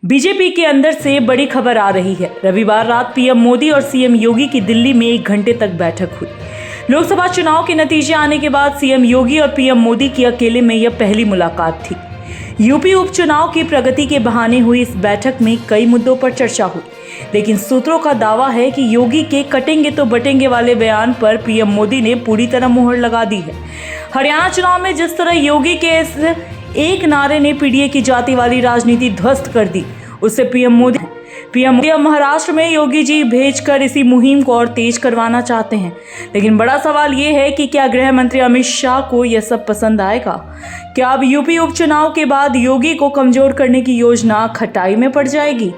BJP के अंदर से बड़ी खबर आ रही है। रविवार रात पीएम मोदी और सीएम योगी की दिल्ली में 1 घंटे तक बैठक हुई। लोकसभा चुनाव के नतीजे आने के बाद सीएम योगी और पीएम मोदी की अकेले में यह पहली मुलाकात थी। यूपी उपचुनाव की प्रगति के बहाने हुई इस बैठक में कई मुद्दों पर चर्चा हुई, लेकिन सूत्रों का दावा है कि योगी के कटेंगे तो बटेंगे वाले बयान पर पीएम मोदी ने पूरी तरह मुहर लगा दी है। हरियाणा चुनाव में जिस तरह योगी के इस एक नारे ने पीडीए की जाति वाली राजनीति ध्वस्त कर दी, उससे पीएम मोदी अब महाराष्ट्र में योगी जी भेजकर इसी मुहिम को और तेज करवाना चाहते हैं। लेकिन बड़ा सवाल ये है कि क्या गृह मंत्री अमित शाह को यह सब पसंद आएगा? क्या अब यूपी उपचुनाव के बाद योगी को कमजोर करने की योजना खटाई में पड़ जाएगी?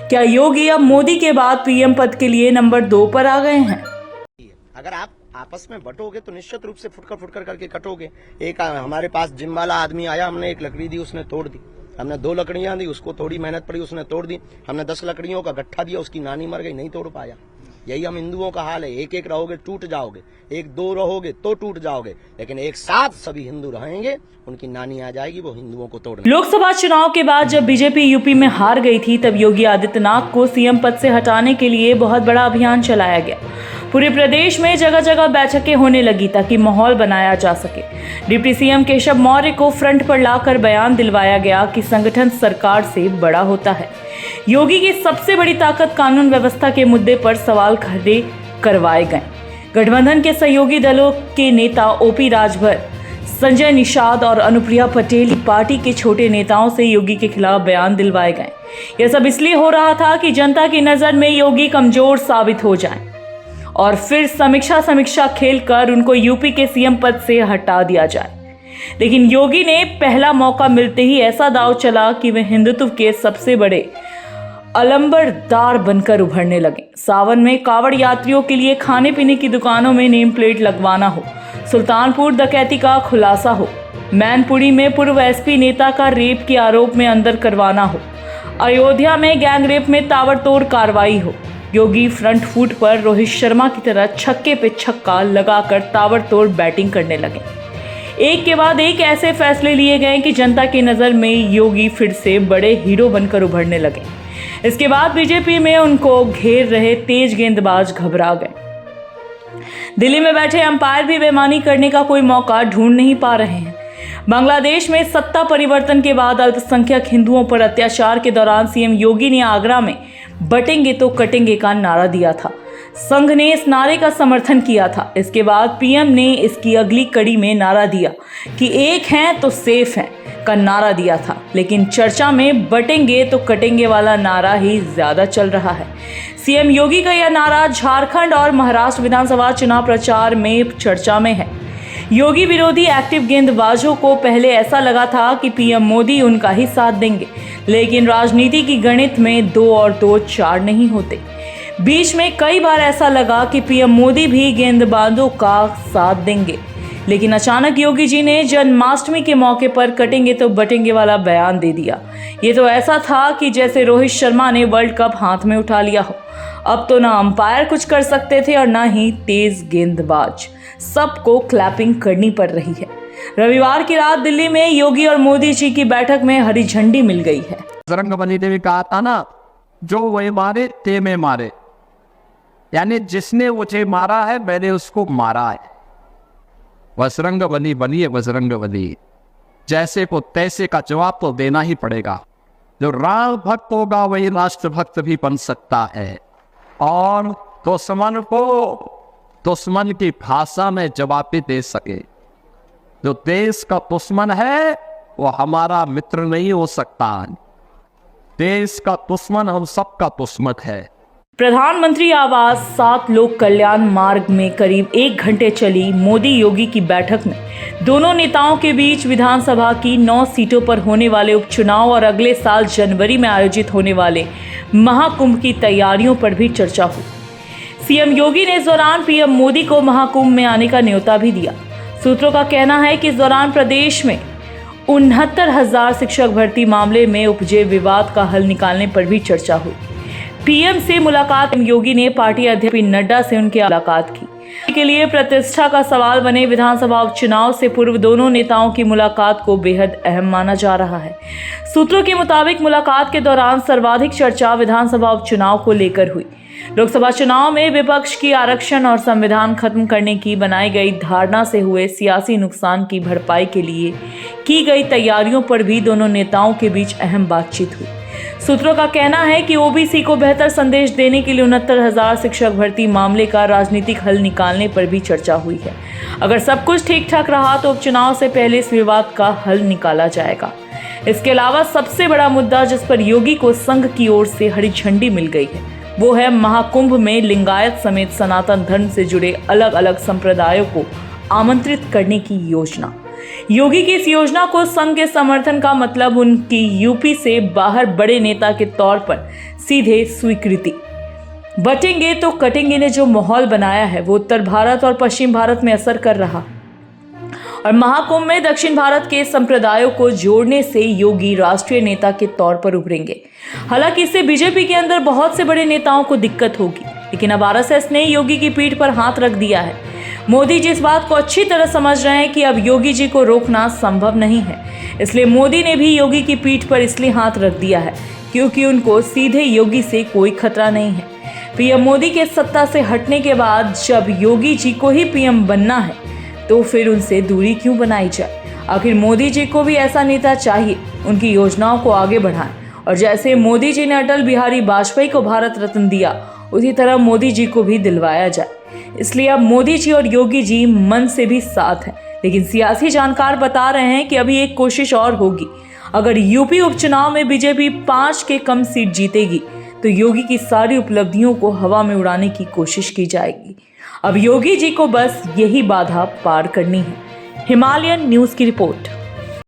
क्या योगी अब मोदी के बाद पीएम पद के लिए नंबर 2 पर आ गए हैं? अगर आप आपस में बटोगे तो निश्चित रूप से फुटकर करके कटोगे। एक हमारे पास जिम वाला आदमी आया, हमने एक लकड़ी दी, उसने तोड़ दी। हमने 2 लकड़ियां दी, उसको थोड़ी मेहनत पड़ी, उसने तोड़ दी। हमने 10 लकड़ियों का गट्ठा दिया, उसकी नानी मर गई, नहीं तोड़ पाया। यही हम हिंदुओं का हाल है। एक रहोगे टूट जाओगे, 1-2 रहोगे तो टूट जाओगे, लेकिन एक साथ सभी हिंदू रहेंगे, उनकी नानी आ जाएगी, वो हिंदुओं को तोड़। लोकसभा चुनाव के बाद जब बीजेपी यूपी में हार गई थी, तब योगी आदित्यनाथ को सीएम पद से हटाने के लिए बहुत बड़ा अभियान चलाया गया। पूरे प्रदेश में जगह जगह बैठकें होने लगी ताकि माहौल बनाया जा सके। डिप्टी सीएम केशव मौर्य को फ्रंट पर लाकर बयान दिलवाया गया कि संगठन सरकार से बड़ा होता है। योगी की सबसे बड़ी ताकत कानून व्यवस्था के मुद्दे पर सवाल खड़े करवाए गए। गठबंधन के सहयोगी दलों के नेता ओपी राजभर, संजय निषाद और अनुप्रिया पटेल पार्टी के छोटे नेताओं से योगी के खिलाफ बयान दिलवाए गए। यह सब इसलिए हो रहा था कि जनता की नजर में योगी कमजोर साबित हो जाएं और फिर समीक्षा खेलकर उनको यूपी के सीएम पद से हटा दिया जाए। लेकिन योगी ने पहला मौका मिलते ही ऐसा दांव चला कि वे हिंदुत्व के सबसे बड़े अलंबरदार बनकर उभरने लगे। सावन में कावड़ यात्रियों के लिए खाने पीने की दुकानों में नेम प्लेट लगवाना हो, सुल्तानपुर डकैती का खुलासा हो, मैनपुरी में पूर्व एसपी नेता का रेप के आरोप में अंदर करवाना हो, अयोध्या में गैंग रेप में ताबड़तोड़ कार्रवाई हो, योगी फ्रंट फुट पर रोहित शर्मा की तरह छक्के पे छक्का लगाकर ताबड़तोड़ बैटिंग करने लगे। एक के बाद एक ऐसे फैसले लिए गए कि जनता की नजर में योगी फिर से बड़े हीरो बनकर उभरने लगे। इसके बाद बीजेपी में उनको घेर रहे तेज गेंदबाज घबरा गए। दिल्ली में बैठे अंपायर भी बेईमानी करने का कोई मौका ढूंढ नहीं पा रहे हैं। बांग्लादेश में सत्ता परिवर्तन के बाद अल्पसंख्यक हिंदुओं पर अत्याचार के दौरान सीएम योगी ने आगरा में बटेंगे तो कटेंगे का नारा दिया था। संघ ने इस नारे का समर्थन किया था। इसके बाद पीएम ने इसकी अगली कड़ी में नारा दिया कि एक हैं तो सेफ हैं का नारा दिया था, लेकिन चर्चा में बटेंगे तो कटेंगे वाला नारा ही ज्यादा चल रहा है। सीएम योगी का यह नारा झारखंड और महाराष्ट्र विधानसभा चुनाव प्रचार में चर्चा में है। योगी विरोधी एक्टिव गेंदबाजों को पहले ऐसा लगा था कि पीएम मोदी उनका ही साथ देंगे, लेकिन राजनीति की गणित में 2 और 2 4 नहीं होते। बीच में कई बार ऐसा लगा कि पीएम मोदी भी गेंदबाजों का साथ देंगे, लेकिन अचानक योगी जी ने जन्माष्टमी के मौके पर कटेंगे तो बटेंगे वाला बयान दे दिया। ये तो ऐसा था कि जैसे रोहित शर्मा ने वर्ल्ड कप हाथ में उठा लिया हो। अब तो ना अंपायर कुछ कर सकते थे और ना ही तेज गेंदबाज। सबको क्लैपिंग करनी पड़ रही है। रविवार की रात दिल्ली में योगी और मोदी जी की बैठक में हरी झंडी मिल गई है। बजरंगबली ने भी कहा था ना, जो वही मारे ते में मारे, यानी जिसने मुझे मारा है मैंने उसको मारा है। बजरंगबली बनिए बजरंगबली, जैसे को तैसे का जवाब तो देना ही पड़ेगा। जो राम भक्त होगा वही राष्ट्र भक्त भी बन सकता है और दुश्मन को दुश्मन की भाषा में जवाब भी दे सके। जो देश का दुश्मन है वो हमारा मित्र नहीं हो सकता। देश का दुश्मन हम सबका दुश्मन है। प्रधानमंत्री आवास 7 लोक कल्याण मार्ग में करीब 1 घंटे चली मोदी योगी की बैठक में दोनों नेताओं के बीच विधानसभा की 9 सीटों पर होने वाले उपचुनाव और अगले साल जनवरी में आयोजित होने वाले महाकुंभ की तैयारियों पर भी चर्चा हुई। सीएम योगी ने इस दौरान पीएम मोदी को महाकुंभ में आने का न्योता भी दिया। सूत्रों का कहना है कि इस दौरान प्रदेश में 69,000 शिक्षक भर्ती मामले में उपजे विवाद का हल निकालने पर भी चर्चा हुई। पीएम से मुलाकात योगी ने पार्टी अध्यक्ष नड्डा से उनकी मुलाकात की। के लिए प्रतिष्ठा का सवाल बने विधानसभा उपचुनाव से पूर्व दोनों नेताओं की मुलाकात को बेहद अहम माना जा रहा है। सूत्रों के मुताबिक मुलाकात के दौरान सर्वाधिक चर्चा विधानसभा उपचुनाव को लेकर हुई। लोकसभा चुनाव में विपक्ष की आरक्षण और संविधान खत्म करने की बनाई गई धारणा से हुए सियासी नुकसान की भरपाई के लिए की गई तैयारियों पर भी दोनों नेताओं के बीच अहम बातचीत हुई। सूत्रों का कहना है कि ओबीसी को बेहतर संदेश देने के लिए 69,000 शिक्षक भर्ती मामले का राजनीतिक हल निकालने पर भी चर्चा हुई है। अगर सब कुछ ठीक ठाक रहा तो उपचुनाव से पहले इस विवाद का हल निकाला जाएगा। इसके अलावा सबसे बड़ा मुद्दा जिस पर योगी को संघ की ओर से हरी झंडी मिल गई है वो है महाकुंभ में लिंगायत समेत सनातन धर्म से जुड़े अलग अलग संप्रदायों को आमंत्रित करने की योजना। योगी की इस योजना को संघ के समर्थन का मतलब उनकी यूपी से बाहर बड़े नेता के तौर पर सीधे स्वीकृति। बटेंगे तो कटेंगे ने जो माहौल बनाया है वो उत्तर भारत और पश्चिम भारत में असर कर रहा और महाकुंभ में दक्षिण भारत के संप्रदायों को जोड़ने से योगी राष्ट्रीय नेता के तौर पर उभरेंगे। हालांकि इससे बीजेपी के अंदर बहुत से बड़े नेताओं को दिक्कत होगी, लेकिन अब आरएसएस ने योगी की पीठ पर हाथ रख दिया है। मोदी जी इस बात को अच्छी तरह समझ रहे हैं कि अब योगी जी को रोकना संभव नहीं है, इसलिए मोदी ने भी योगी की पीठ पर इसलिए हाथ रख दिया है क्योंकि उनको सीधे योगी से कोई खतरा नहीं है। पीएम मोदी के सत्ता से हटने के बाद जब योगी जी को ही पीएम बनना है तो फिर उनसे दूरी क्यों बनाई जाए। आखिर मोदी जी को भी ऐसा नेता चाहिए, उनकी योजनाओं को आगे बढ़ाएं और जैसे मोदी जी ने अटल बिहारी वाजपेयी को भारत रत्न दिया उसी तरह मोदी जी को भी दिलवाया जाए। इसलिए अब मोदी जी और योगी जी मन से भी साथ हैं, लेकिन सियासी जानकार बता रहे हैं कि अभी एक कोशिश और होगी। अगर यूपी उपचुनाव में बीजेपी 5 के कम सीट जीतेगी तो योगी की सारी उपलब्धियों को हवा में उड़ाने की कोशिश की जाएगी। अब योगी जी को बस यही बाधा पार करनी है। हिमालयन न्यूज़ की रिपोर्ट।